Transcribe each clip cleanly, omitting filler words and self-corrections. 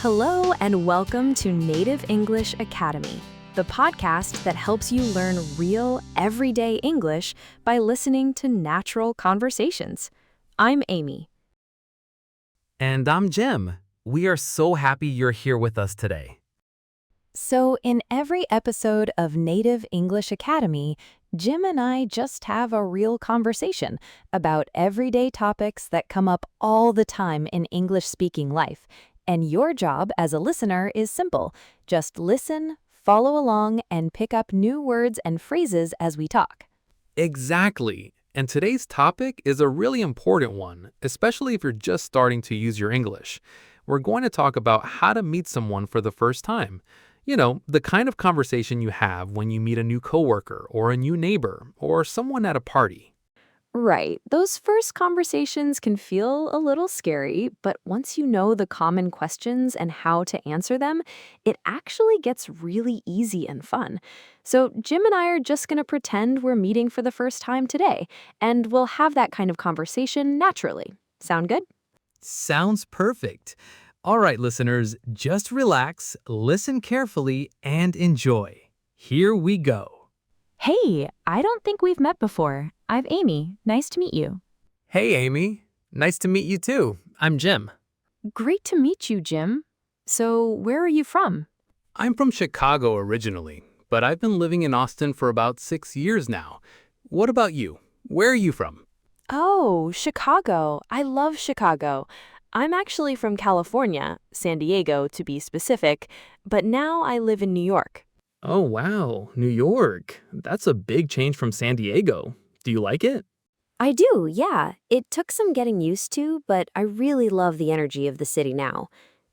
Hello and welcome to Native English Academy, the podcast that helps you learn real, everyday English by listening to natural conversations. I'm Amy. And I'm Jim. We are so happy you're here with us today. So, in every episode of Native English Academy, Jim and I just have a real conversation about everyday topics that come up all the time in English-speaking life. And your job as a listener is simple. Just listen, follow along, and pick up new words and phrases as we talk. Exactly. And today's topic is a really important one, especially if you're just starting to use your English. We're going to talk about how to meet someone for the first time. You know, the kind of conversation you have when you meet a new coworker or a new neighbor or someone at a party. Right. Those first conversations can feel a little scary, but once you know the common questions and how to answer them, it actually gets really easy and fun. So Jim and I are just going to pretend we're meeting for the first time today, and we'll have that kind of conversation naturally. Sound good? Sounds perfect. All right, listeners, just relax, listen carefully, and enjoy. Here we go. Hey, I don't think we've met before. I'm Amy. Nice to meet you. Hey, Amy. Nice to meet you too. I'm Jim. Great to meet you, Jim. So, where are you from? I'm from Chicago originally, but I've been living in Austin for about 6 years now. What about you? Where are you from? Oh, Chicago. I love Chicago. I'm actually from California, San Diego to be specific, but now I live in New York. Oh, wow. New York. That's a big change from San Diego. Do you like it? I do, yeah. It took some getting used to, but I really love the energy of the city now.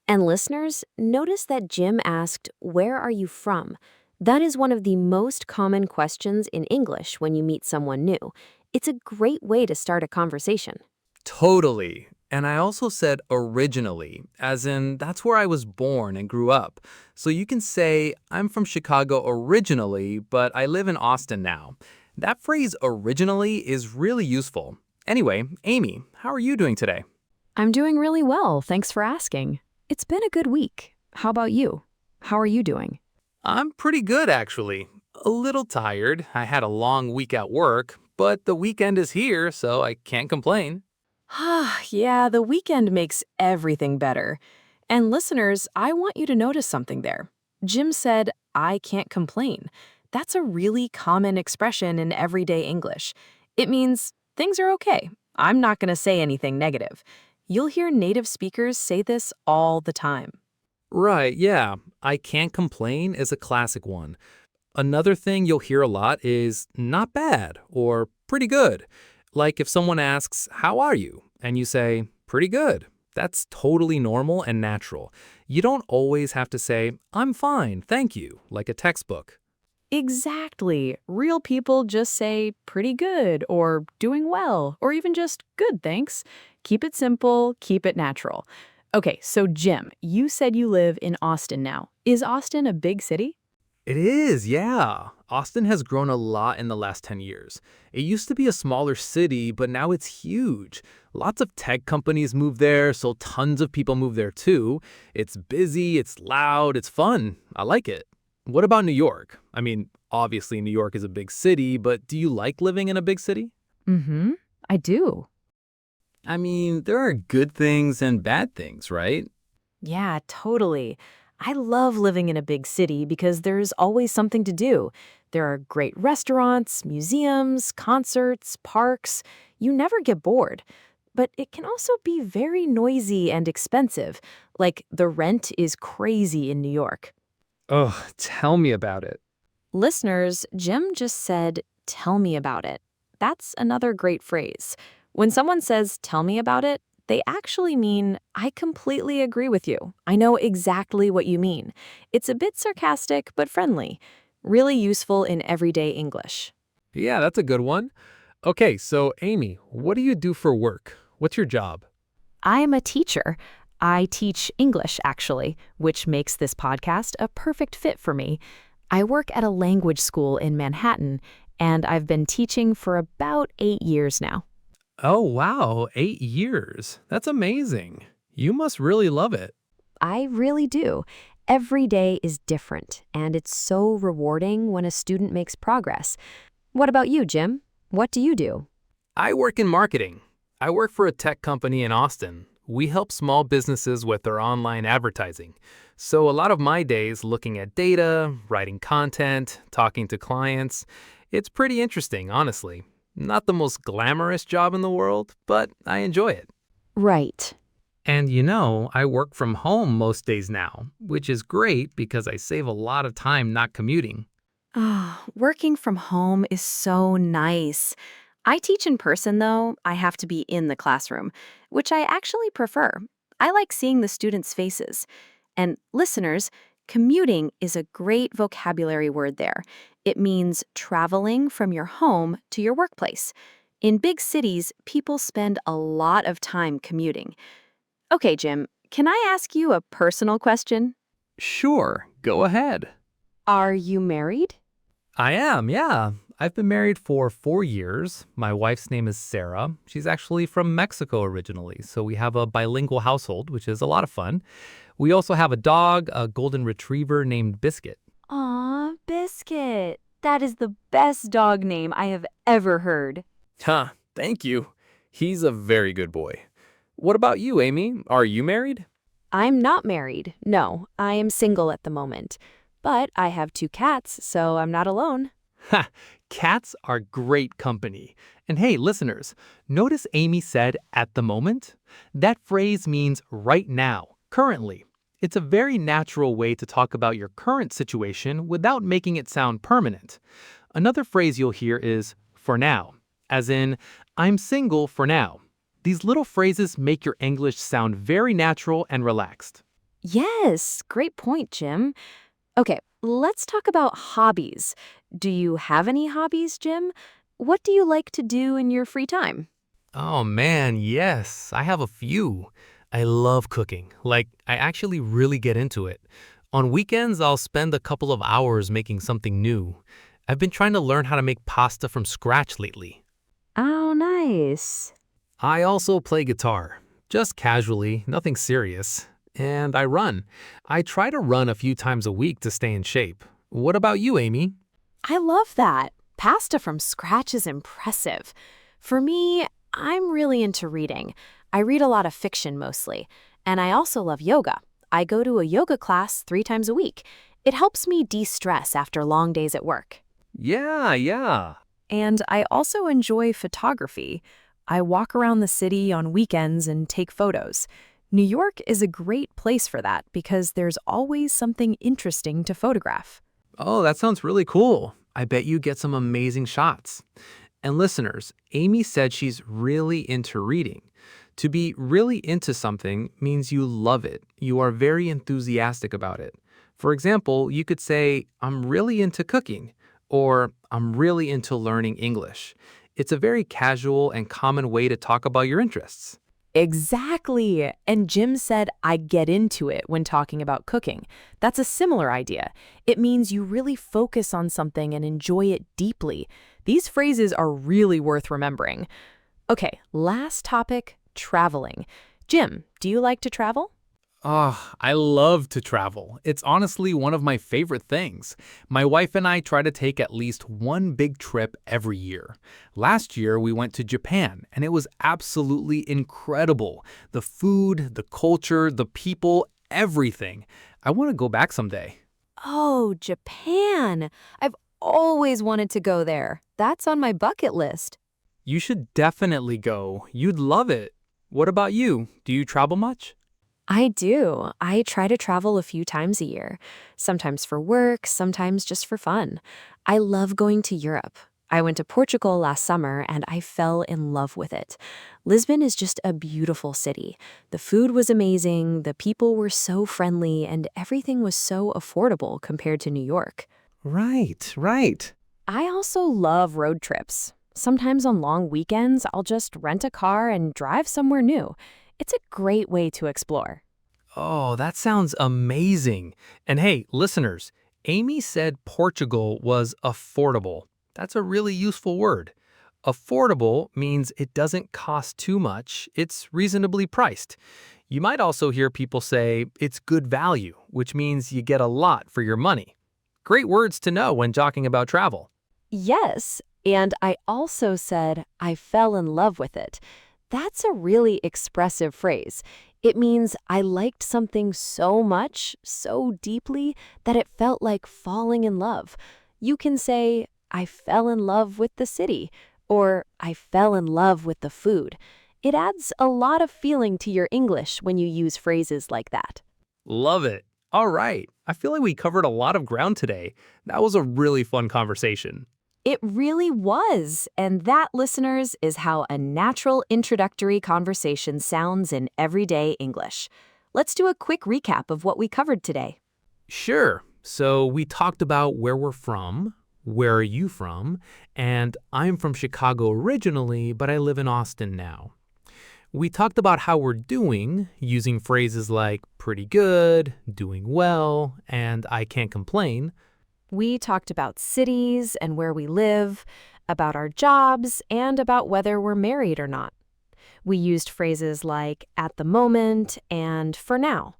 And listeners, notice that Jim asked, "Where are you from?" That is one of the most common questions in English when you meet someone new. It's a great way to start a conversation. Totally. And I also said originally, as in that's where I was born and grew up. So you can say, I'm from Chicago originally, but I live in Austin now. That phrase originally is really useful. Anyway, Amy, how are you doing today? I'm doing really well, thanks for asking. It's been a good week. How about you? How are you doing? I'm pretty good, actually. A little tired. I had a long week at work, but the weekend is here, so I can't complain. Yeah, the weekend makes everything better. And listeners, I want you to notice something there. Jim said, I can't complain. That's a really common expression in everyday English. It means things are okay. I'm not going to say anything negative. You'll hear native speakers say this all the time. Right, yeah. I can't complain is a classic one. Another thing you'll hear a lot is not bad or pretty good. Like if someone asks, how are you? And you say, pretty good. That's totally normal and natural. You don't always have to say, I'm fine, thank you, like a textbook. Exactly. Real people just say pretty good or doing well or even just good, thanks. Keep it simple, keep it natural. Okay, so Jim, you said you live in Austin now. Is Austin a big city? It is, yeah. Austin has grown a lot in the last 10 years. It used to be a smaller city, but now it's huge. Lots of tech companies move there, so tons of people move there too. It's busy, it's loud, it's fun. I like it. What about New York? I mean, obviously New York is a big city, but do you like living in a big city? Mm-hmm. I do. I mean, there are good things and bad things, right? Yeah, totally. I love living in a big city because there's always something to do. There are great restaurants, museums, concerts, parks. You never get bored. But it can also be very noisy and expensive. Like the rent is crazy in New York. Oh, tell me about it. Listeners, Jim just said, tell me about it. That's another great phrase. When someone says, tell me about it, they actually mean, I completely agree with you. I know exactly what you mean. It's a bit sarcastic, but friendly. Really useful in everyday English. Yeah, that's a good one. Okay, so Amy, what do you do for work? What's your job? I am a teacher. I teach English, actually, which makes this podcast a perfect fit for me. I work at a language school in Manhattan, and I've been teaching for about 8 years now. Oh, wow, 8 years. That's amazing. You must really love it. I really do. Every day is different, and it's so rewarding when a student makes progress. What about you, Jim? What do you do? I work in marketing. I work for a tech company in Austin. We help small businesses with their online advertising. So a lot of my days looking at data, writing content, talking to clients. It's pretty interesting, honestly. Not the most glamorous job in the world, but I enjoy it. Right. And I work from home most days now, which is great because I save a lot of time not commuting. Ah, working from home is so nice. I teach in person, though. I have to be in the classroom, which I actually prefer. I like seeing the students' faces. And listeners, commuting is a great vocabulary word there. It means traveling from your home to your workplace. In big cities, people spend a lot of time commuting. Okay, Jim, can I ask you a personal question? Sure, go ahead. Are you married? I am, yeah. I've been married for 4 years. My wife's name is Sarah. She's actually from Mexico originally, so we have a bilingual household, which is a lot of fun. We also have a dog, a golden retriever named Biscuit. Aw, Biscuit. That is the best dog name I have ever heard. Huh, thank you. He's a very good boy. What about you, Amy? Are you married? I'm not married. No, I am single at the moment. But I have 2 cats, so I'm not alone. Ha! Cats are great company. And hey, listeners, notice Amy said at the moment? That phrase means right now, currently. It's a very natural way to talk about your current situation without making it sound permanent. Another phrase you'll hear is for now, as in, I'm single for now. These little phrases make your English sound very natural and relaxed. Yes, great point, Jim. Okay, let's talk about hobbies. Do you have any hobbies, Jim? What do you like to do in your free time? Oh man, yes, I have a few. I love cooking. I actually really get into it. On weekends, I'll spend a couple of hours making something new. I've been trying to learn how to make pasta from scratch lately. Oh, nice. I also play guitar, just casually, nothing serious. And I run. I try to run a few times a week to stay in shape. What about you, Amy? I love that. Pasta from scratch is impressive. For me, I'm really into reading. I read a lot of fiction mostly, and I also love yoga. I go to a yoga class 3 times a week. It helps me de-stress after long days at work. Yeah. And I also enjoy photography. I walk around the city on weekends and take photos. New York is a great place for that because there's always something interesting to photograph. Oh, that sounds really cool. I bet you get some amazing shots. And listeners, Amy said she's really into reading. To be really into something means you love it. You are very enthusiastic about it. For example, you could say, I'm really into cooking, or I'm really into learning English. It's a very casual and common way to talk about your interests. Exactly. And Jim said, I get into it when talking about cooking. That's a similar idea. It means you really focus on something and enjoy it deeply. These phrases are really worth remembering. Okay, last topic, traveling. Jim, do you like to travel? Oh, I love to travel. It's honestly one of my favorite things. My wife and I try to take at least one big trip every year. Last year, we went to Japan, and it was absolutely incredible. The food, the culture, the people, everything. I want to go back someday. Oh, Japan. I've always wanted to go there. That's on my bucket list. You should definitely go. You'd love it. What about you? Do you travel much? I do. I try to travel a few times a year, sometimes for work, sometimes just for fun. I love going to Europe. I went to Portugal last summer and I fell in love with it. Lisbon is just a beautiful city. The food was amazing, the people were so friendly, and everything was so affordable compared to New York. Right. I also love road trips. Sometimes on long weekends, I'll just rent a car and drive somewhere new. It's a great way to explore. Oh, that sounds amazing. And hey, listeners, Amy said Portugal was affordable. That's a really useful word. Affordable means it doesn't cost too much, it's reasonably priced. You might also hear people say it's good value, which means you get a lot for your money. Great words to know when talking about travel. Yes, and I also said I fell in love with it. That's a really expressive phrase. It means I liked something so much, so deeply, that it felt like falling in love. You can say, I fell in love with the city, or I fell in love with the food. It adds a lot of feeling to your English when you use phrases like that. Love it. All right. I feel like we covered a lot of ground today. That was a really fun conversation. It really was. And that, listeners, is how a natural introductory conversation sounds in everyday English. Let's do a quick recap of what we covered today. Sure. So we talked about where we're from, where are you from, and I'm from Chicago originally, but I live in Austin now. We talked about how we're doing, using phrases like pretty good, doing well, and I can't complain. We talked about cities and where we live, about our jobs, and about whether we're married or not. We used phrases like at the moment and for now.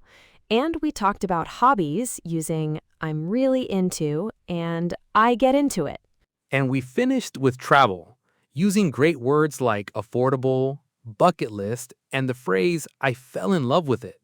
And we talked about hobbies using I'm really into and I get into it. And we finished with travel, using great words like affordable, bucket list, and the phrase I fell in love with it.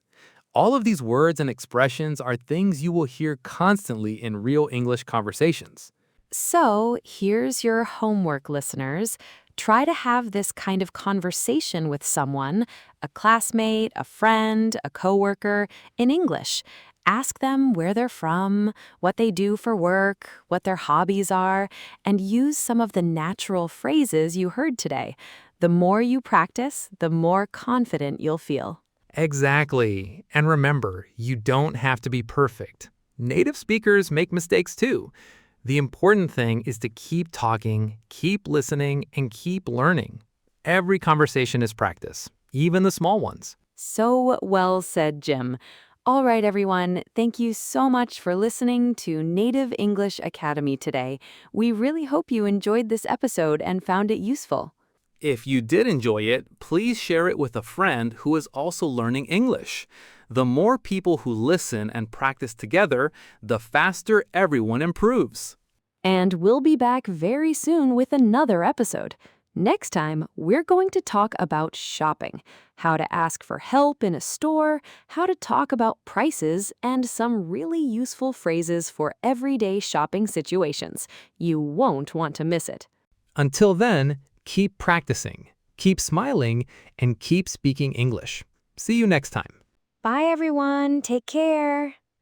All of these words and expressions are things you will hear constantly in real English conversations. So here's your homework, listeners. Try to have this kind of conversation with someone, a classmate, a friend, a coworker, in English. Ask them where they're from, what they do for work, what their hobbies are, and use some of the natural phrases you heard today. The more you practice, the more confident you'll feel. Exactly. And remember, you don't have to be perfect. Native speakers make mistakes too. The important thing is to keep talking, keep listening, and keep learning. Every conversation is practice, even the small ones. So well said, Jim. All right, everyone, thank you so much for listening to Native English Academy today. We really hope you enjoyed this episode and found it useful. If you did enjoy it, please share it with a friend who is also learning English. The more people who listen and practice together, the faster everyone improves. And we'll be back very soon with another episode. Next time, we're going to talk about shopping, how to ask for help in a store, how to talk about prices, and some really useful phrases for everyday shopping situations. You won't want to miss it. Until then, keep practicing, keep smiling, and keep speaking English. See you next time. Bye, everyone. Take care.